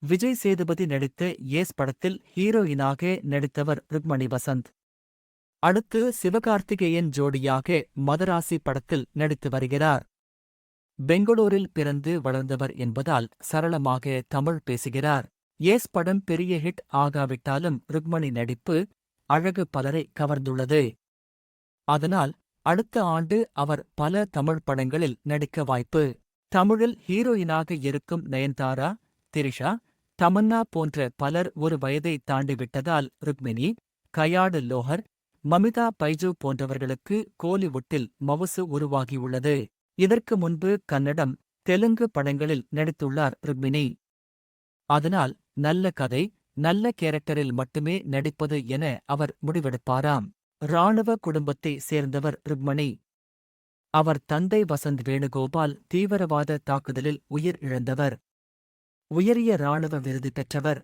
விஜய் சேதுபதி நடித்த ஏஸ் படத்தில் ஹீரோயினாக நடித்தவர் ருக்மணி வசந்த். அடுத்து சிவகார்த்திகேயன் ஜோடியாக மதராசி படத்தில் நடித்து வருகிறார். பெங்களூரில் பிறந்து வளர்ந்தவர் என்பதால் சரளமாக தமிழ் பேசுகிறார். ஏஸ் படம் பெரிய ஹிட் ஆகாவிட்டாலும் ருக்மணி நடிப்பு அழகு பலரை கவர்ந்துள்ளது. அதனால் அடுத்த ஆண்டு அவர் பல தமிழ் படங்களில் நடிக்க வாய்ப்பு. தமிழில் ஹீரோயினாக இருக்கும் நயன்தாரா, திரிஷா, தமன்னா போன்ற பலர் ஒரு வயதை தாண்டிவிட்டதால் ருக்மிணி, கயாடு லோஹர், மமிதா பைஜு போன்றவர்களுக்கு கோலிவுட்டில் மவுசு உருவாகியுள்ளது. இதற்கு முன்பு கன்னடம், தெலுங்கு படங்களில் நடித்துள்ளார் ருக்மிணி. அதனால் நல்ல கதை, நல்ல கேரக்டரில் மட்டுமே நடிப்பது என அவர் முடிவெடுப்பாராம். இராணுவ குடும்பத்தை சேர்ந்தவர் ருக்மணி. அவர் தந்தை வசந்த் வேணுகோபால் தீவிரவாத தாக்குதலில் உயிர் இழந்தவர். உயரிய இராணுவ விருது பெற்றவர்.